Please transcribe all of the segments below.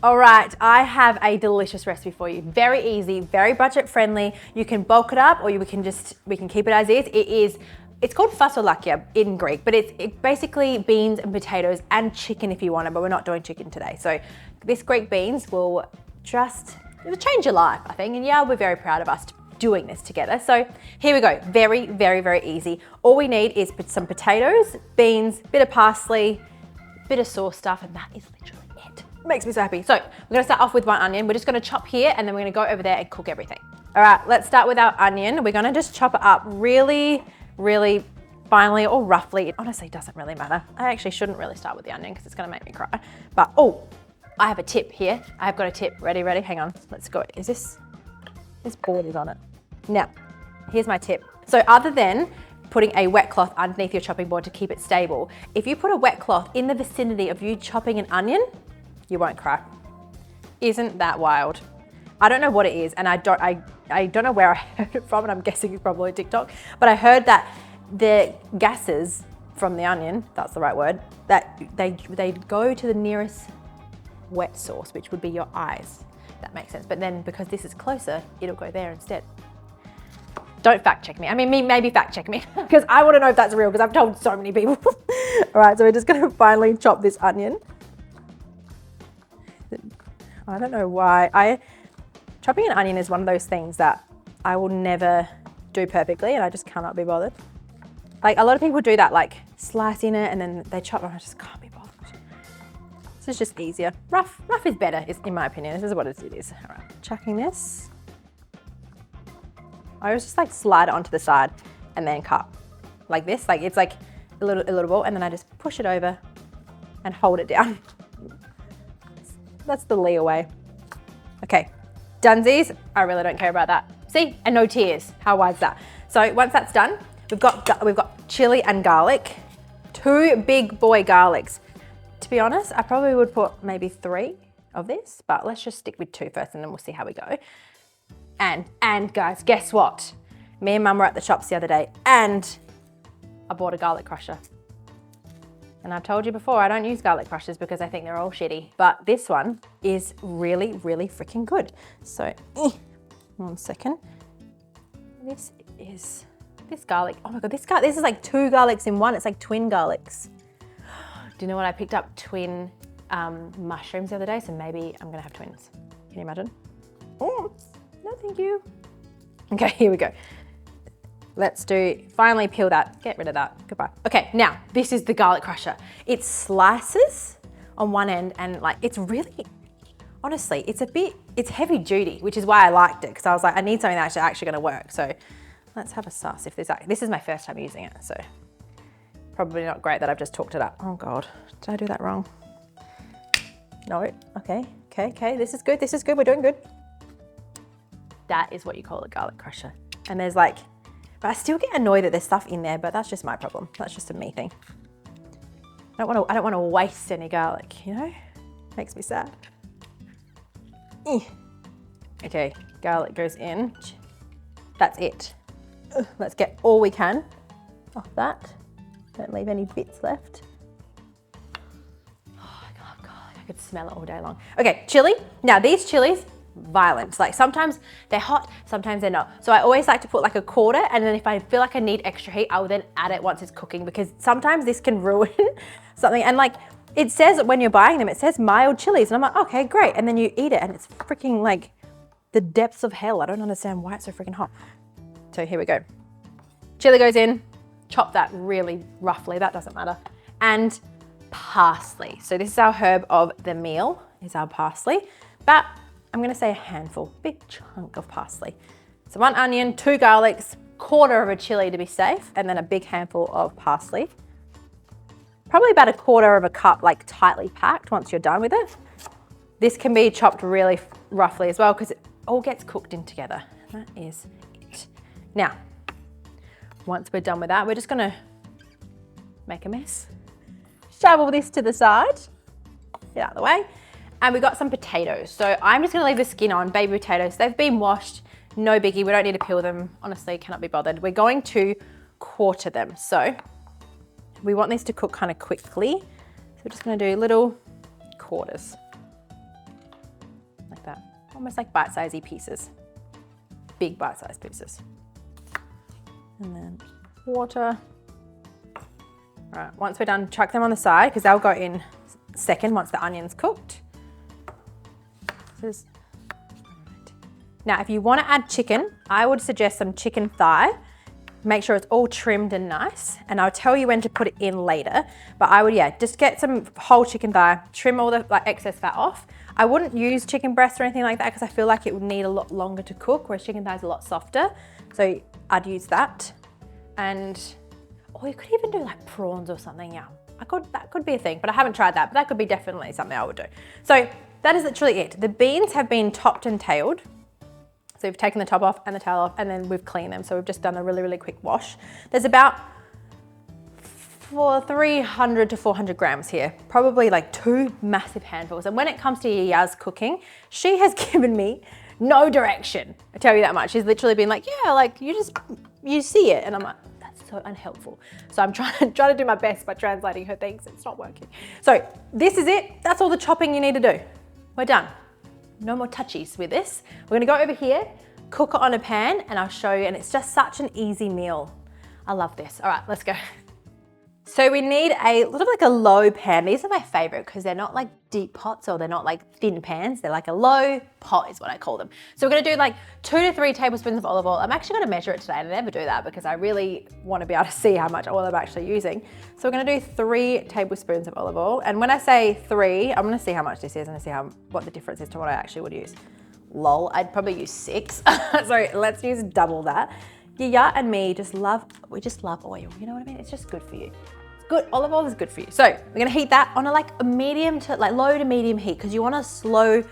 All right, I have a delicious recipe for you. Very easy, very budget friendly. You can bulk it up or we can keep it as is. It's called Fasolakia in Greek, but it's basically beans and potatoes and chicken if you want it, but we're not doing chicken today. So this Greek beans it'll change your life, I think. And yeah, we're very proud of us doing this together. So here we go. Very, very, very easy. All we need is some potatoes, beans, bit of parsley, bit of sauce stuff, and that is literally it. Makes me so happy. So we're gonna start off with one onion. We're just gonna chop here and then we're gonna go over there and cook everything. All right, let's start with our onion. We're gonna just chop it up really, really finely or roughly. It honestly doesn't really matter. I actually shouldn't really start with the onion because it's gonna make me cry. But oh, I have a tip here. I've got a tip. Ready? Hang on, let's go. Is this board is on it. Now, here's my tip. So other than putting a wet cloth underneath your chopping board to keep it stable, if you put a wet cloth in the vicinity of you chopping an onion, you won't cry. Isn't that wild? I don't know what it is, and I don't know where I heard it from, and I'm guessing it's probably TikTok, but I heard that the gases from the onion, that's the right word, that they go to the nearest wet source, which would be your eyes. That makes sense. But then because this is closer, it'll go there instead. Don't fact check me. I mean, maybe fact check me because I want to know if that's real because I've told so many people. All right, so we're just going to finally chop this onion. I don't know why. Chopping an onion is one of those things that I will never do perfectly and I just cannot be bothered. Like a lot of people do that, like slicing it and then they chop and I just can't be bothered. This is just easier. Rough is better, in my opinion. This is what it is. All right, chucking this. I always just like slide it onto the side and then cut like this. Like it's like a little ball and then I just push it over and hold it down. That's the Leah way. Okay, dunsies. I really don't care about that. See, and no tears. How wide's that? So once that's done, we've got chili and garlic. 2 big boy garlics. To be honest, I probably would put maybe 3 of this, but let's just stick with 2 first and then we'll see how we go. And guys, guess what? Me and Mum were at the shops the other day and I bought a garlic crusher. And I've told you before, I don't use garlic crushers because I think they're all shitty, but this one is really, really freaking good. So, 1 second. This garlic, oh my God, this is like 2 garlics in one. It's like twin garlics. Do you know what? I picked up twin mushrooms the other day, so maybe I'm gonna have twins. Can you imagine? Oh, no, thank you. Okay, here we go. Let's finally peel that, get rid of that, goodbye. Okay, now, this is the garlic crusher. It slices on one end and like, it's really, honestly, it's heavy duty, which is why I liked it, because I was like, I need something that's actually gonna work. So let's have a suss if this is my first time using it, so probably not great that I've just talked it up. Oh God, did I do that wrong? No, okay, this is good, we're doing good. That is what you call a garlic crusher. And there's like, but I still get annoyed that there's stuff in there, but that's just my problem. That's just a me thing. I don't want to waste any garlic, you know? Makes me sad. Okay, garlic goes in. That's it. Let's get all we can off that. Don't leave any bits left. Oh, I love garlic. I could smell it all day long. Okay, chili. Now these chilies, violent. Like sometimes they're hot, sometimes they're not. So I always like to put like a quarter, and then if I feel like I need extra heat, I will then add it once it's cooking, because sometimes this can ruin something. And like it says when you're buying them, it says mild chilies, and I'm like, okay, great. And then you eat it and it's freaking like the depths of hell. I don't understand why it's so freaking hot. So here we go. Chili goes in, chop that really roughly, that doesn't matter. And parsley. So this is our herb of the meal, is our parsley. But I'm gonna say a handful, big chunk of parsley. So 1 onion, 2 garlics, quarter of a chili to be safe, and then a big handful of parsley. Probably about a quarter of a cup, like tightly packed once you're done with it. This can be chopped really roughly as well because it all gets cooked in together. That is it. Now, once we're done with that, we're just gonna make a mess. Shovel this to the side, get out of the way. And we got some potatoes. So I'm just gonna leave the skin on, baby potatoes. They've been washed, no biggie. We don't need to peel them. Honestly, cannot be bothered. We're going to quarter them. So we want this to cook kind of quickly. So we're just gonna do little quarters. almost like bite-sized pieces. Big bite-sized pieces. And then water. All right, once we're done, chuck them on the side because they'll go in second once the onion's cooked. Now, if you want to add chicken, I would suggest some chicken thigh. Make sure it's all trimmed and nice, and I'll tell you when to put it in later. But I would, yeah, just get some whole chicken thigh, trim all the excess fat off. I wouldn't use chicken breast or anything like that because I feel like it would need a lot longer to cook, whereas chicken thigh is a lot softer. So I'd use that. And, or you could even do like prawns or something, yeah. That could be a thing, but I haven't tried that, but that could be definitely something I would do. So that is literally it. The beans have been topped and tailed. So we've taken the top off and the tail off, and then we've cleaned them. So we've just done a really, really quick wash. There's about 300 to 400 grams here, probably like 2 massive handfuls. And when it comes to Yiaya's cooking, she has given me no direction. I tell you that much. She's literally been like, yeah, like you see it. And I'm like, that's so unhelpful. So I'm trying to do my best by translating her things. It's not working. So this is it. That's all the chopping you need to do. We're done. No more touchies with this. We're gonna go over here, cook it on a pan, and I'll show you, and it's just such an easy meal. I love this. All right, let's go. So we need a little bit like a low pan. These are my favorite because they're not like deep pots or they're not like thin pans. They're like a low pot is what I call them. So we're gonna do like 2 to 3 tablespoons of olive oil. I'm actually gonna measure it today, and I never do that because I really wanna be able to see how much oil I'm actually using. So we're gonna do 3 tablespoons of olive oil. And when I say 3, I'm gonna see how much this is and see what the difference is to what I actually would use. Lol, I'd probably use 6. So let's use double that. Yiaya and me we just love oil. You know what I mean? It's just good for you. Good, olive oil is good for you. So we're gonna heat that on a medium to low to medium heat because you wanna slow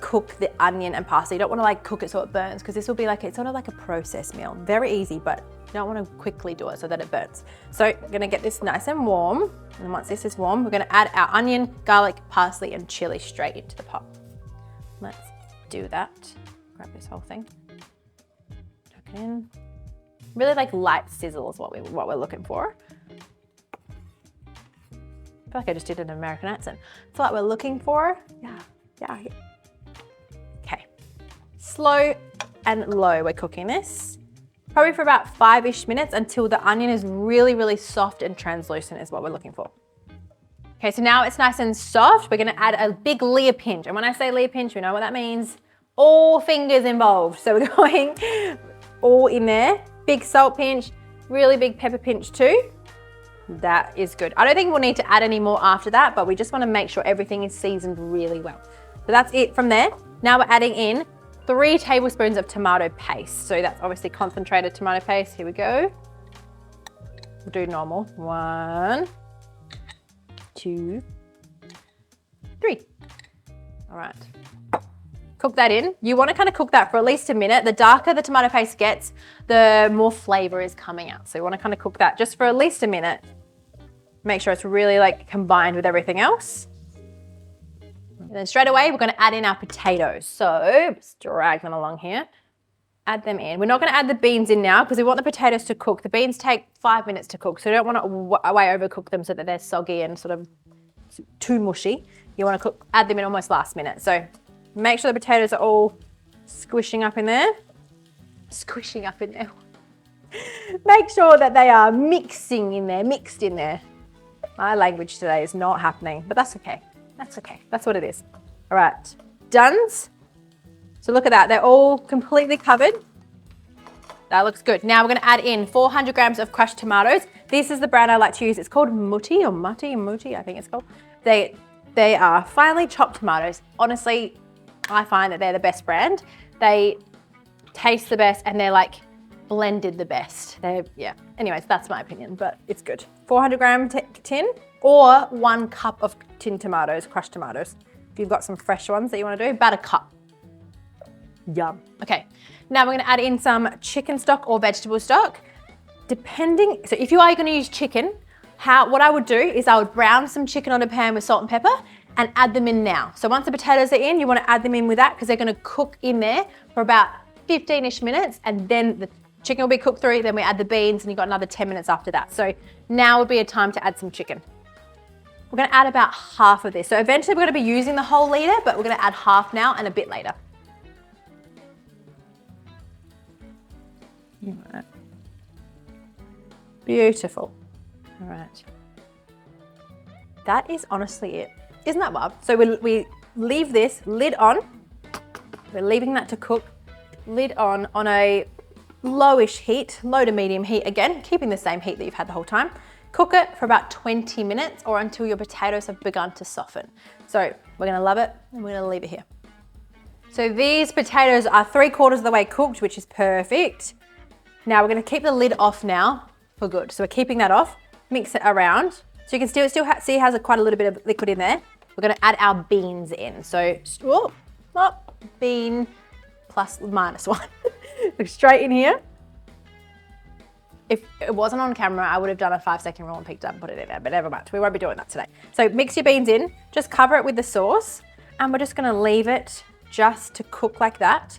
cook the onion and parsley. You don't wanna cook it so it burns because this will be it's sort of like a processed meal. Very easy, but you don't wanna quickly do it so that it burns. So we're gonna get this nice and warm. And once this is warm, we're gonna add our onion, garlic, parsley, and chili straight into the pot. Let's do that. Grab this whole thing. Tuck it in. Really light sizzle is what we're looking for. I feel like I just did an American accent. It's what we're looking for. Yeah. Okay. Slow and low, we're cooking this. Probably for about 5-ish minutes until the onion is really, really soft and translucent is what we're looking for. Okay, so now it's nice and soft. We're gonna add a big Leah pinch. And when I say Leah pinch, we know what that means. All fingers involved. So we're going all in there. Big salt pinch, really big pepper pinch too. That is good. I don't think we'll need to add any more after that, but we just want to make sure everything is seasoned really well. So that's it from there. Now we're adding in 3 tablespoons of tomato paste. So that's obviously concentrated tomato paste. Here we go. We'll do normal. 1, 2, 3. All right. Cook that in. You want to kind of cook that for at least a minute. The darker the tomato paste gets, the more flavor is coming out. So you want to kind of cook that just for at least a minute. Make sure it's really combined with everything else. And then straight away, we're going to add in our potatoes. So just drag them along here. Add them in. We're not going to add the beans in now because we want the potatoes to cook. The beans take 5 minutes to cook. So you don't want to way overcook them so that they're soggy and sort of too mushy. You want to add them in almost last minute. So make sure the potatoes are all squishing up in there. Squishing up in there. Make sure that they are mixed in there. My language today is not happening, but that's okay. That's okay. That's what it is. All right, done. So look at that. They're all completely covered. That looks good. Now we're going to add in 400 grams of crushed tomatoes. This is the brand I like to use. It's called Mutti, I think it's called. They are finely chopped tomatoes. Honestly, I find that they're the best brand. They taste the best and they're blended the best. Anyways, that's my opinion, but it's good. 400 gram tin or 1 cup of tinned tomatoes, crushed tomatoes. If you've got some fresh ones that you want to do, about a cup. Yum. Okay, now we're going to add in some chicken stock or vegetable stock. So if you are going to use chicken, what I would do is I would brown some chicken on a pan with salt and pepper and add them in now. So once the potatoes are in, you want to add them in with that because they're going to cook in there for about 15-ish minutes, and then the chicken will be cooked through, then we add the beans and you've got another 10 minutes after that. So now would be a time to add some chicken. We're going to add about half of this. So eventually we're going to be using the whole liter, but we're going to add half now and a bit later. All right. Beautiful. All right. That is honestly it. Isn't that wild? So we leave this lid on. We're leaving that to cook. Lid on a lowish heat, low to medium heat again, keeping the same heat that you've had the whole time. Cook it for about 20 minutes or until your potatoes have begun to soften. So we're gonna love it and we're gonna leave it here. So these potatoes are 3/4 of the way cooked, which is perfect. Now we're gonna keep the lid off now for good. So we're keeping that off, mix it around. So you can still see it has quite a little bit of liquid in there. We're gonna add our beans in. So, bean plus minus one. Look straight in here. If it wasn't on camera, I would have done a 5-second rule and picked up and put it in there, but never mind. We won't be doing that today. So mix your beans in, just cover it with the sauce, and we're just gonna leave it just to cook like that.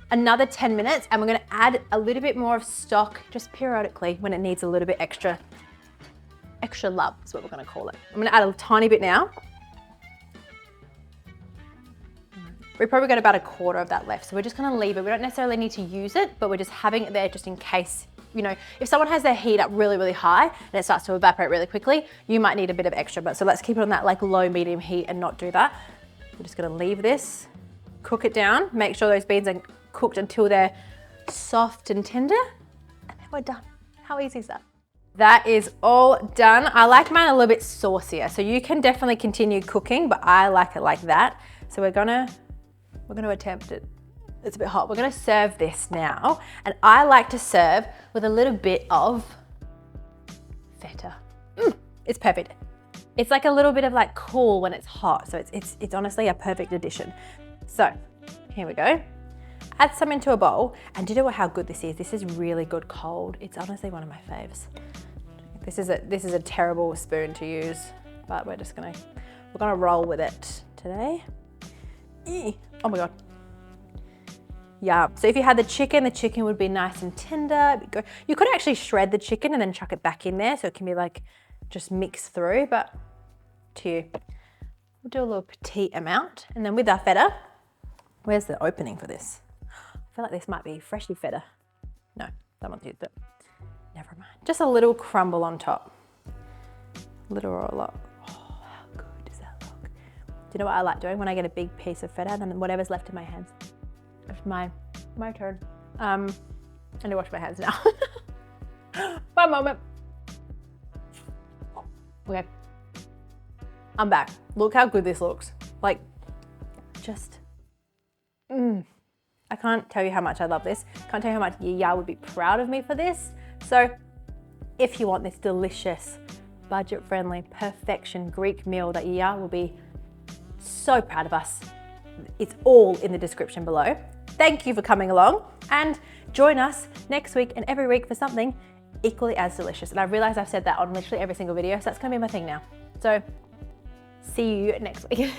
Another 10 minutes, and we're gonna add a little bit more of stock just periodically when it needs a little bit extra love is what we're gonna call it. I'm gonna add a tiny bit now. We've probably got about 1/4 of that left, so we're just gonna leave it. We don't necessarily need to use it, but we're just having it there just in case, you know, if someone has their heat up really, really high and it starts to evaporate really quickly, you might need a bit of extra, but so let's keep it on that like low, medium heat and not do that. We're just gonna leave this, cook it down, make sure those beans are cooked until they're soft and tender, and then we're done. How easy is that? That is all done. I like mine a little bit saucier, so you can definitely continue cooking, but I like it like that. So we're gonna attempt it. It's a bit hot. We're gonna serve this now, and I like to serve with a little bit of feta. It's perfect. It's like a little bit of like cool when it's hot, so it's honestly a perfect addition. So here we go. Add some into a bowl, and do you know how good this is? This is really good cold. It's honestly one of my faves. This is a terrible spoon to use, but we're gonna roll with it today. Oh my God. Yeah, so if you had the chicken would be nice and tender. You could actually shred the chicken and then chuck it back in there so it can be like just mixed through, but to you. We'll do a little petite amount. And then with our feta, where's the opening for this? I feel like this might be freshly feta. No, that one's used it. Never mind. Just a little crumble on top. Little or a lot. Oh, how good does that look? Do you know what I like doing when I get a big piece of feta and then whatever's left in my hands? It's my turn. I need to wash my hands now. One moment. Okay. I'm back. Look how good this looks. Like, just, I can't tell you how much I love this. Can't tell you how much yiayia would be proud of me for this. So if you want this delicious, budget-friendly, perfection Greek meal that yiayia will be so proud of us, it's all in the description below. Thank you for coming along, and join us next week and every week for something equally as delicious. And I realize I've said that on literally every single video, so that's gonna be my thing now. So see you next week.